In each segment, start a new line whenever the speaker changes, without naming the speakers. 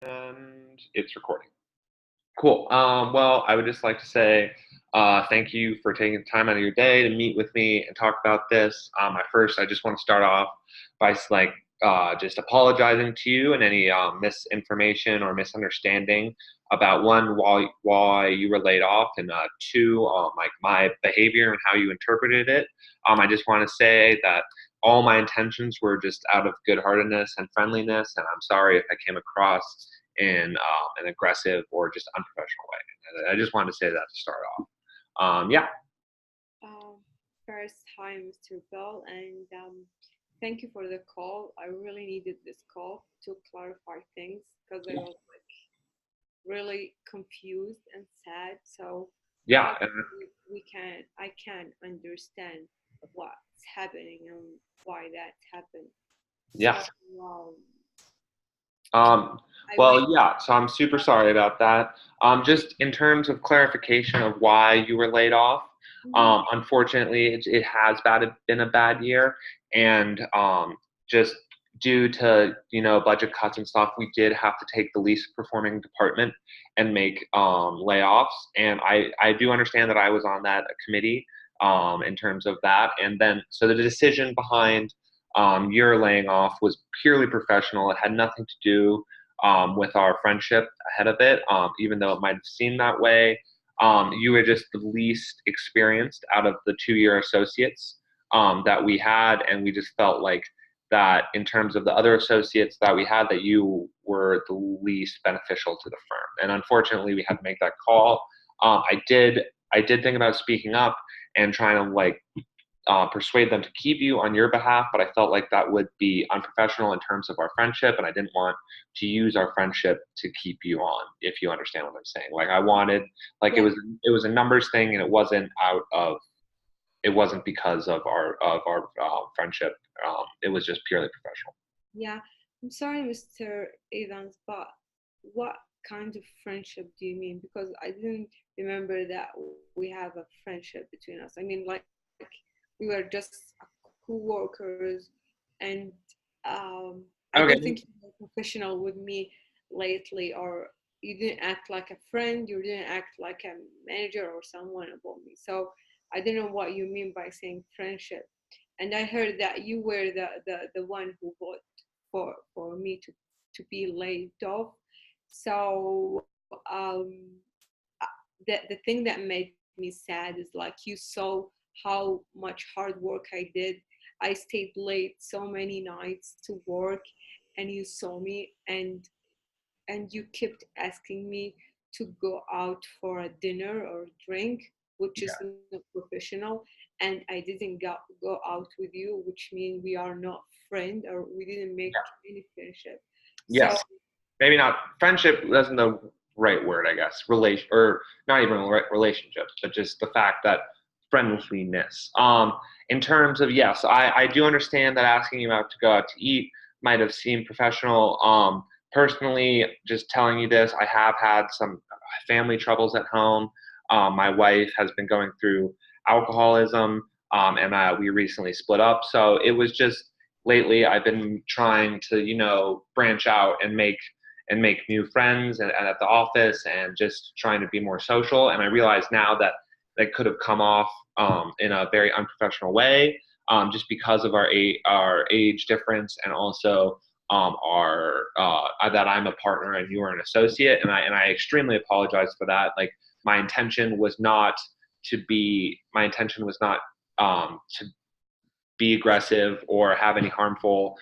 And it's recording. Cool. Well, I would just like to say thank you for taking time out of your day to meet with me and talk about this. I just want to start off by just apologizing to you and any misinformation or misunderstanding about one, why you were laid off, and two, like my behavior and how you interpreted it. I just want to say that all my intentions were just out of good-heartedness and friendliness, and I'm sorry if I came across in an aggressive or just unprofessional way. And I just wanted to say that to start off. Yeah.
Um, First, hi, Mr. Bell, and thank you for the call. I really needed this call to clarify things because I was like really confused and sad. So
Yeah.
hopefully I can understand what's happening and why that happened. So
Yes.
um,
Um,
I wish.
well, yeah, so I'm super sorry about that. Just in terms of clarification of why you were laid off,
Mhm.
unfortunately, it has been a bad year, and just due to budget cuts and stuff, we did have to take the least performing department and make layoffs. And I do understand that I was on that committee in terms of that, and then so the decision behind your laying off was purely professional. It had nothing to do with our friendship ahead of it, even though it might have seemed that way. You were just the least experienced out of the 2 year associates that we had, and we just felt like that in terms of the other associates that we had, that you were the least beneficial to the firm. And unfortunately, we had to make that call. I did think about speaking up and trying to persuade them to keep you on your behalf, but I felt like that would be unprofessional in terms of our friendship, and I didn't want to use our friendship to keep you on. If you understand what I'm saying, like I wanted, like
Yeah,
it was a numbers thing, and it wasn't because of our friendship. It was just purely professional.
yeah. I'm sorry, Mr. Evans, but what kind of friendship do you mean? Because I didn't remember that we have a friendship between us. I mean, like we were just co-workers, and I don't think you
Okay.
were professional with me lately, or you didn't act like a friend. You didn't act like a manager or someone above me. So I don't know what you mean by saying friendship. And I heard that you were the one who voted for me to be laid off. So the thing that made me sad is like you saw how much hard work I did. I stayed late so many nights to work, and you saw me, and you kept asking me to go out for a dinner or drink, which is not professional, and I didn't go out with you, which means we are not friends, or we didn't make any friendship. So
Yes. Maybe not friendship isn't the right word, I guess. Relation, or not even relationship, but just the fact that friendliness. In terms of, yes, I do understand that asking you out to go out to eat might have seemed professional. Personally, just telling you this, I have had some family troubles at home. My wife has been going through alcoholism, and we recently split up. So it was just lately I've been trying to, branch out and make new friends and at the office, and just trying to be more social. And I realize now that that could have come off in a very unprofessional way, just because of our age difference, and also our that I'm a partner and you are an associate, and I extremely apologize for that. Like my intention was not to be aggressive or have any harmful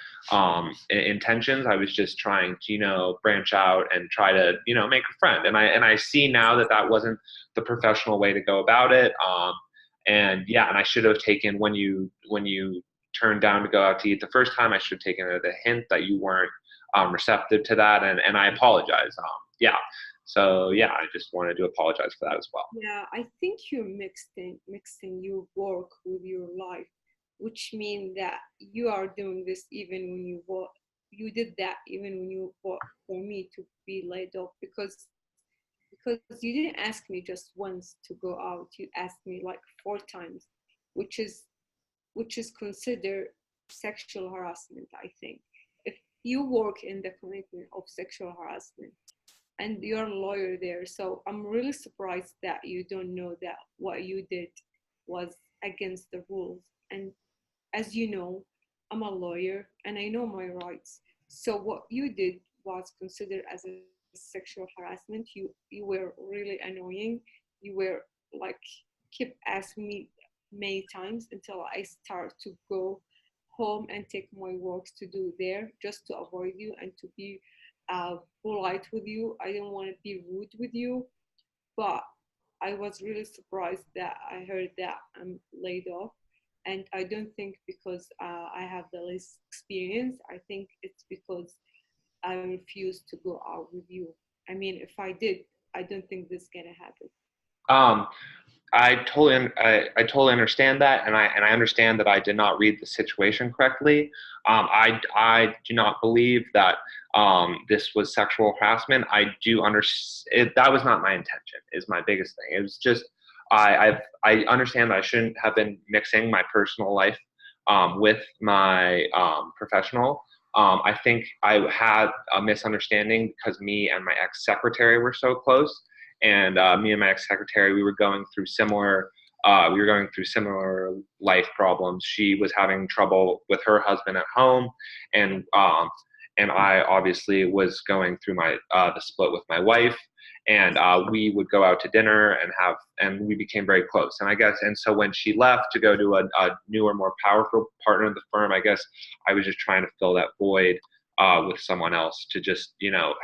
intentions. I was just trying to, branch out and try to, make a friend. And I see now that that wasn't the professional way to go about it. And yeah, and I should have taken when you turned down to go out to eat the first time. I should have taken it as a hint that you weren't receptive to that, and I apologize. Yeah. So yeah, I just wanted to apologize for that as well.
yeah, I think you're mixing your work with your life, which means that you are doing this even when you work. You did that even when you work for me to be laid off, because you didn't ask me just once to go out. You asked me like 4 times, which is which is considered sexual harassment, I think. If you work in the commitment of sexual harassment and you're a lawyer there. So I'm really surprised that you don't know that what you did was against the rules. And as you know, I'm a lawyer and I know my rights. So what you did was considered as a sexual harassment. You were really annoying. You were like keep asking me many times until I start to go home and take my works to do there just to avoid you and to be polite with you. I didn't want to be rude with you, but I was really surprised that I heard that I'm laid off. And I don't think because I have the least experience. I think it's because I refuse to go out with you. I mean, if I did, I don't think this is gonna happen.
Um, I totally understand that, and I understand that I did not read the situation correctly. I do not believe that this was sexual harassment. I do understand that was not my intention. Is my biggest thing. It was just I understand that I shouldn't have been mixing my personal life with my professional. I think I had a misunderstanding because me and my ex secretary were so close, and me and my ex-secretary, we were going through similar life problems. She was having trouble with her husband at home, and I obviously was going through my the split with my wife, and we would go out to dinner and we became very close. And I guess, and so when she left to go to a newer, more powerful partner in the firm, I guess I was just trying to fill that void with someone else to just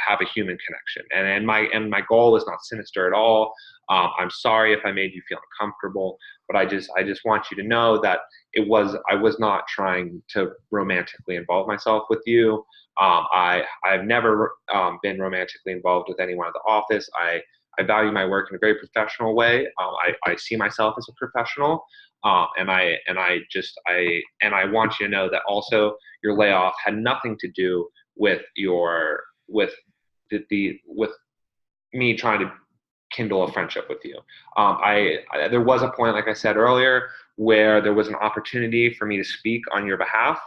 have a human connection. And my goal is not sinister at all. I'm sorry if I made you feel uncomfortable, but I just want you to know that I was not trying to romantically involve myself with you. I've never been romantically involved with anyone at the office. I value my work in a very professional way. I see myself as a professional, and I want you to know that also your layoff had nothing to do with with me trying to kindle a friendship with you. There was a point, like I said earlier, where there was an opportunity for me to speak on your behalf,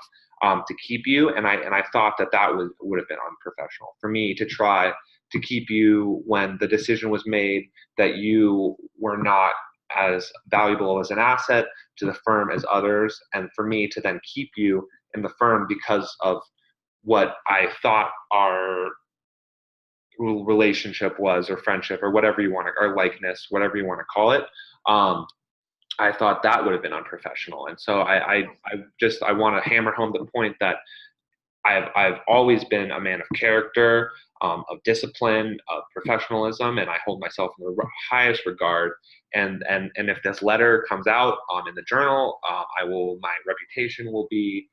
to keep you, and I thought that would have been unprofessional for me to try to keep you when the decision was made that you were not as valuable as an asset to the firm as others, and for me to then keep you in the firm because of what I thought our relationship was, or friendship, or whatever you want to, or likeness, whatever you want to call it. I thought that would have been unprofessional, and so I want to hammer home the point that I've always been a man of character, of discipline, of professionalism, and I hold myself in the highest regard. And if this letter comes out in the journal, my reputation will be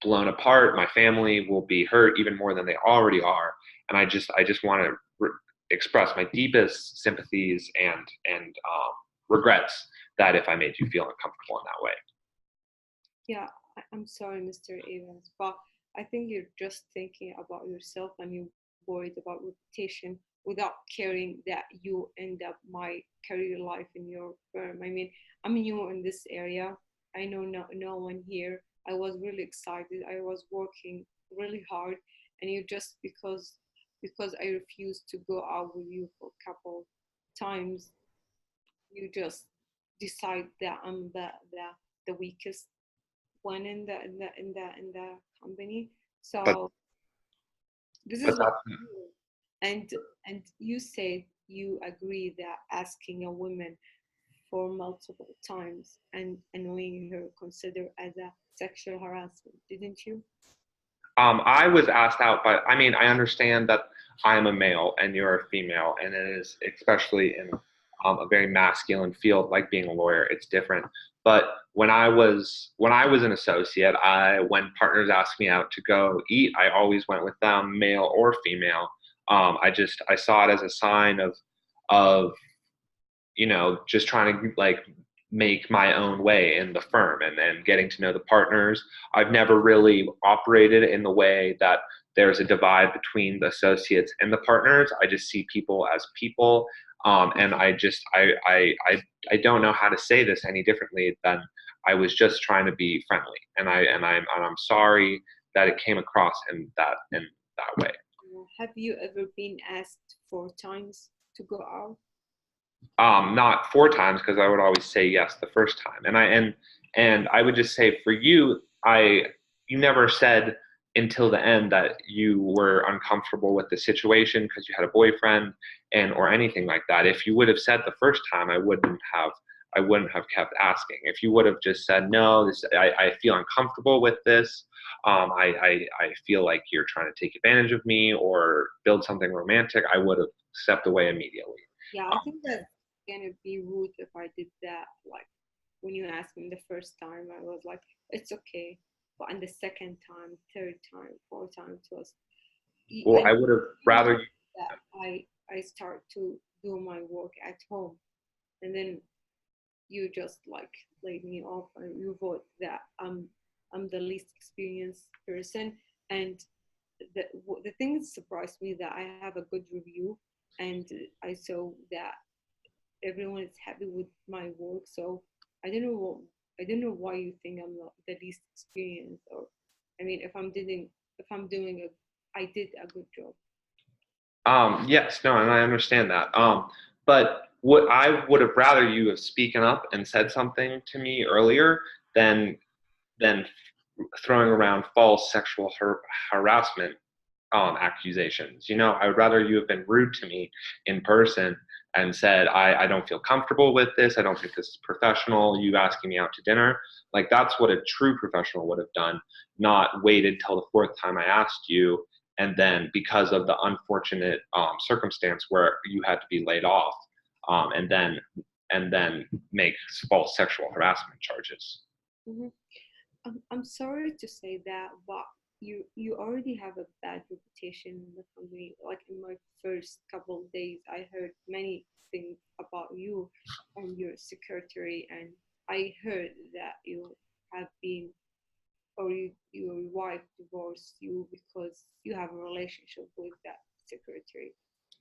blown apart. My family will be hurt even more than they already are. And I just want to express my deepest sympathies and regrets that if I made you feel uncomfortable in that way.
Yeah, I'm sorry, Mr. Evans, but I think you're just thinking about yourself and you're worried about reputation without caring that you end up my career life in your firm. I mean, I'm new in this area. I know no one here. I was really excited. I was working really hard, and you just because I refused to go out with you for a couple times, you just decide that I'm the weakest one in the company.
But
So this
but
is what
that's
you do. and and you said you agree that asking a woman for multiple times and annoying her considered as a sexual harassment, didn't you?
I was asked out, but I mean, I understand that I'm a male and you're a female, and it is, especially in a very masculine field like being a lawyer, it's different. But when I was an associate, when partners asked me out to go eat, I always went with them, male or female. I saw it as a sign of just trying to like make my own way in the firm, and getting to know the partners. I've never really operated in the way that there's a divide between the associates and the partners. I just see people as people. And I don't know how to say this any differently than I was just trying to be friendly. And I'm sorry that it came across in that way.
Have you ever been asked 4 times to go out?
Not 4 times, because I would always say yes the first time. And I would just say for you, you never said until the end that you were uncomfortable with the situation because you had a boyfriend and or anything like that. If you would have said the first time, I wouldn't have kept asking. If you would have just said no, I feel uncomfortable with this. I feel like you're trying to take advantage of me or build something romantic. I would have stepped away immediately.
Yeah, I think that's gonna be rude if I did that. Like when you asked me the first time, I was like, it's okay. But on the second time, third time, fourth time, it was.
Well,
And
I would have
you know
rather.
that I start to do my work at home, and then you just like laid me off, and you vote that I'm the least experienced person, and the thing that surprised me that I have a good review, and I saw that everyone is happy with my work. So I don't know I don't know why you think I'm not the least experienced, or I mean, if I'm doing I did a good job.
Yes, no, and I understand that. But what I would have rather you have spoken up and said something to me earlier than than throwing around false sexual harassment accusations. I would rather you have been rude to me in person and said, I don't feel comfortable with this. I don't think this is professional. You asking me out to dinner. Like, that's what a true professional would have done, not waited till the fourth time I asked you. And then because of the unfortunate circumstance where you had to be laid off, and then make false sexual harassment charges.
Mhm. I'm sorry to say that, but you already have a bad reputation in the company. Like in my first couple of days, I heard many things about you and your secretary, and I heard that you have been, or your wife divorced you because you have a relationship with that secretary.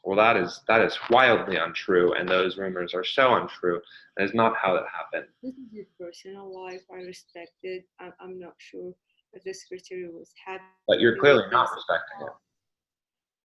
Well, that is wildly untrue, and those rumors are so untrue. That is not how that happened.
This is your personal life. I respect it. I'm not sure if the secretary was happy
But you're
with
clearly not
this.
respecting it.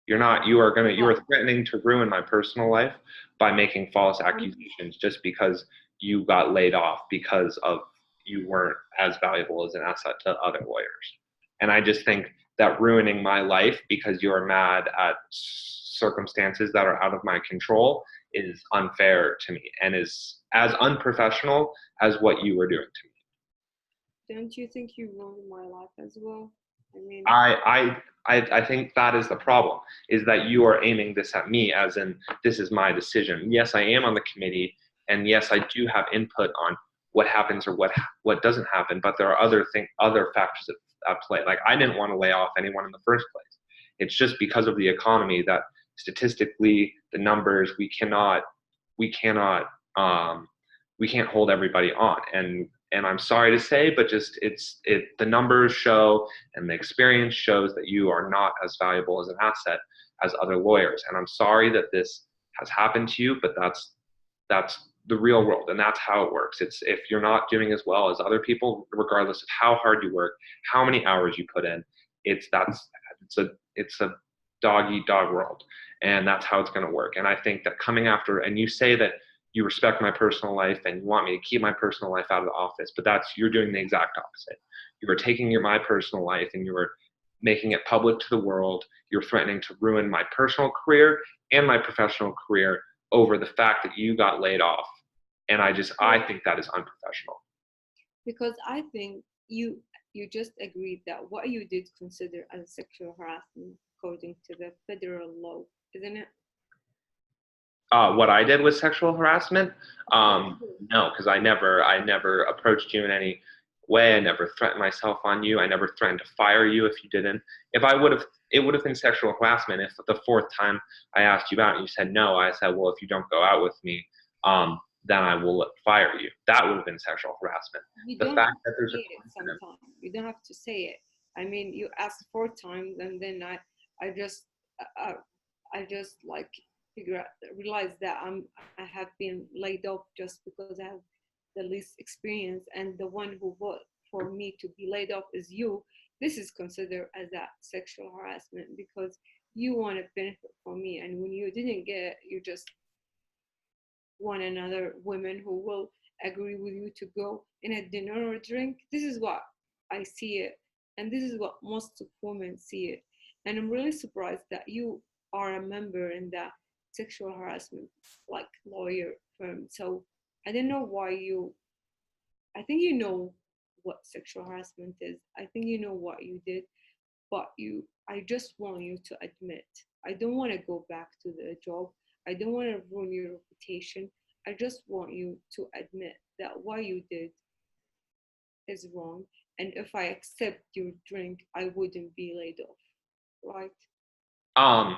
You're not. You are threatening to ruin my personal life by making false
Um,
accusations just because you got laid off because of you weren't as valuable as an asset to other lawyers. And I just think that ruining my life because you're mad at circumstances that are out of my control is unfair to me and is as unprofessional as what you were doing to me.
don't you think you ruined my life as well? I mean,
I think that is the problem, is that you are aiming this at me as in this is my decision. Yes, I am on the committee, and yes, I do have input on what happens or what doesn't happen, but there are other factors at play. Like, I didn't want to lay off anyone in the first place. It's just because of the economy that statistically the numbers we cannot um, we can't hold everybody on. And I'm sorry to say, but just the numbers show and the experience shows that you are not as valuable as an asset as other lawyers. And I'm sorry that this has happened to you, but that's the real world, and that's how it works. It's if you're not doing as well as other people, regardless of how hard you work, how many hours you put in, it's a dog eat dog world, and that's how it's going to work. And I think that coming after, and you say that you respect my personal life and you want me to keep my personal life out of the office, but you're doing the exact opposite. You are taking my personal life and you are making it public to the world. You're threatening to ruin my personal career and my professional career over the fact that you got laid off. And I think that is unprofessional.
because I think you just agreed that what you did consider as sexual harassment according to the federal law, isn't it?
What I did was sexual harassment.
Mhm.
No, because I never approached you in any way. I never threatened myself on you. I never threatened to fire you if you didn't. If I would have, it would have been sexual harassment. If the fourth time I asked you out and you said no, I said, well, if you don't go out with me, then I will fire you. That would have been sexual harassment.
You
The
don't
fact
have to
that there's a
say it
coincidence.
sometimes. You don't have to say it. I mean, you asked 4 times, and then I just, uh, I just like realized that I have been laid off just because I have the least experience, and the one who voted for me to be laid off is you. this is considered as a sexual harassment because you want to benefit from me, and when you didn't get, you just want another women who will agree with you to go in a dinner or drink. This is what I see it, and this is what most women see it. And I'm really surprised that you are a member in that sexual harassment like lawyer firm. So I don't know why you. I think you know what sexual harassment is. I think you know what you did, but I just want you to admit. I don't want to go back to the job. I don't want to ruin your reputation. I just want you to admit that what you did is wrong, and if I accept your drink I wouldn't be laid off, right?
Um,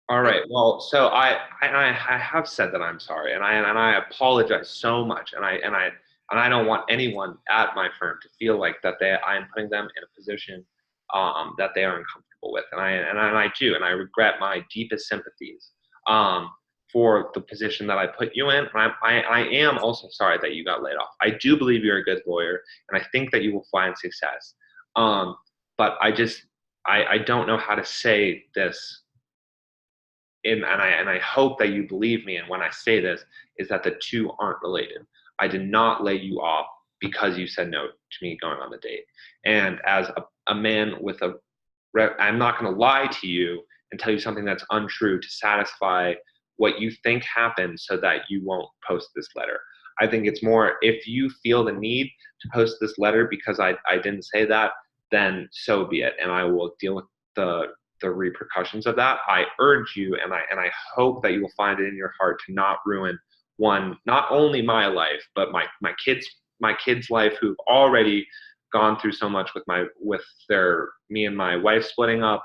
all
I
right. Well, so I have said that I'm sorry, and I apologize so much, and I don't want anyone at my firm to feel like that I am putting them in a position that they are uncomfortable with, and I do, and I regret my deepest sympathies um, for the position that I put you in. And I am also sorry that you got laid off. I do believe you're a good lawyer, and I think that you will find success. Um, but I don't know how to say this and I hope that you believe me. And when I say this, is that the two aren't related. I did not lay you off because you said no to me going on the date. And as a man with I'm not going to lie to you and tell you something that's untrue to satisfy what you think happened so that you won't post this letter. I think it's more if you feel the need to post this letter because I didn't say that, then so be it. And I will deal with the repercussions of that. I urge you and I hope that you will find it in your heart to not ruin not only my life, but my kids' life who've already gone through so much with their me and my wife splitting up.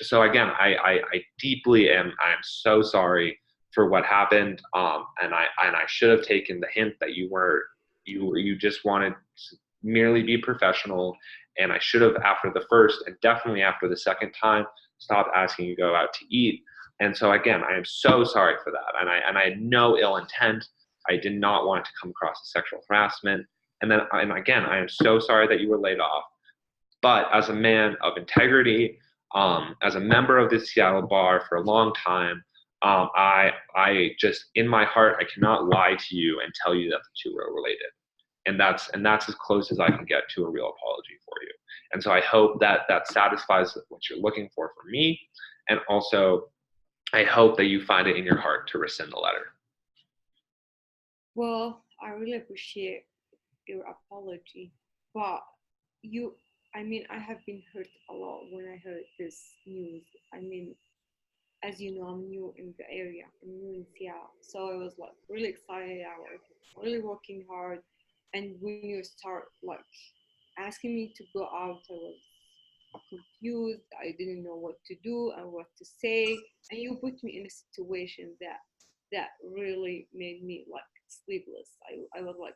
So again, I deeply I'm so sorry for what happened. And I should have taken the hint that you just wanted to merely be professional. And I should have, after the first and definitely after the second time, stopped asking you to go out to eat. And so again, I am so sorry for that. And I had no ill intent. I did not want it to come across as sexual harassment. And again, I am so sorry that you were laid off. But as a man of integrity, as a member of the Seattle bar for a long time, I just in my heart I cannot lie to you and tell you that the two are related, and that's as close as I can get to a real apology for you. And so I hope that that satisfies what you're looking for from me, and also I hope that you find it in your heart to rescind the letter.
Well, I really appreciate your apology, but you I mean, I have been hurt a lot when I heard this news. I mean, as you know, I'm new in the area, I'm new in Seattle. So I was like really excited. I was really working hard. And when you start like asking me to go out, I was confused. I didn't know what to do and what to say. And you put me in a situation that really made me like sleepless. I was like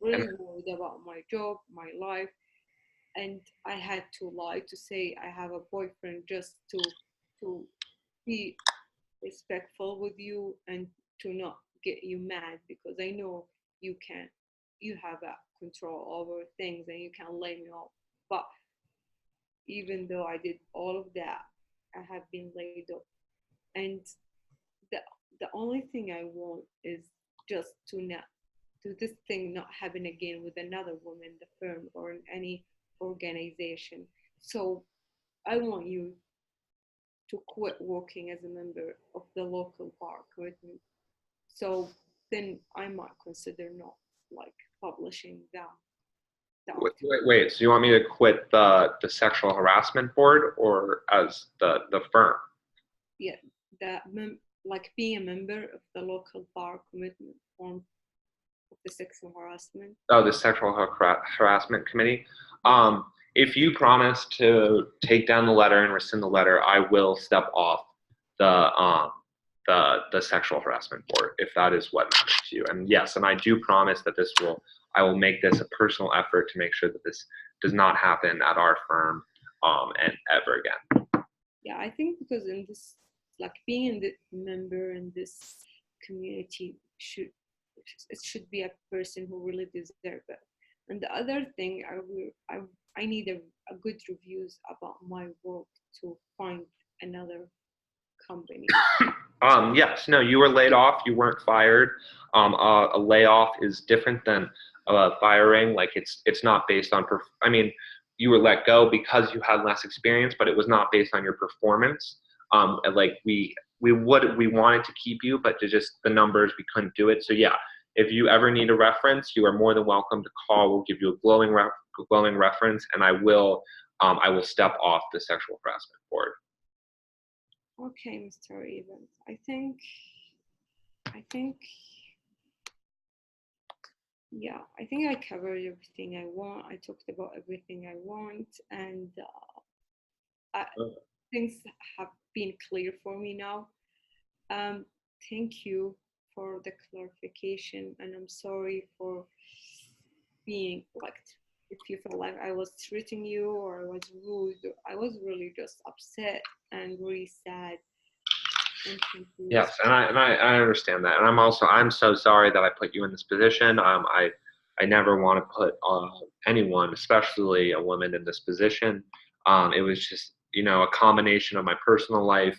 And
really worried about my job, my life, and I had to lie to say I have a boyfriend just to be respectful with you and to not get you mad because I know you can you have a control over things and you can lay me off. But even though I did all of that, I have been laid off. And the the only thing I want is just to this thing not happen again with another woman in the firm or in any organization. So I want you to quit working as a member of the local bar commitment. So then I might consider not like publishing the article.
wait, so you want me to quit the sexual harassment board or as the firm?
Yeah, like being a member of the local bar commitment form of the sexual harassment.
Oh, the sexual harassment committee. If you promise to take down the letter and rescind the letter, I will step off the the sexual harassment board if that is what matters to you. And yes, and I do promise that I will make this a personal effort to make sure that this does not happen at our firm and ever again.
Yeah, I think because in this, like being in the member in this community it should be a person who really deserves it. And the other thing, I need a good reviews about my work to find another company.
Yes, no, you were laid off. You weren't fired. A layoff is different than firing. Like it's not based on. I mean, you were let go because you had less experience, but it was not based on your performance. And, like we wanted to keep you, but to just the numbers we couldn't do it. So yeah, if you ever need a reference, you are more than welcome to call. We'll give you a glowing reference, and I will step off the sexual harassment board.
Okay, Mr. Evans. I think, yeah, I think I covered everything I want. I talked about everything I want, and I, things have been clear for me now. Um, Thank you for the clarification, and I'm sorry for being like, if you feel like I was treating you or I was rude. I was really just upset and really sad and confused.
Yes, and I understand that, and I'm so sorry that I put you in this position. I never want to put anyone, especially a woman, in this position. It was just a combination of my personal life,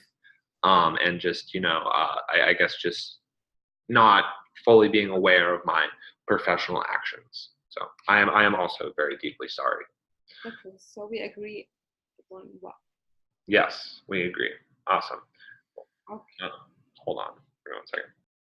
and just I guess just not fully being aware of my professional actions. So I am also very deeply sorry.
Okay, so we agree on what?
Yes, we agree. Awesome.
Okay.
Uh, Hold on for 1 second.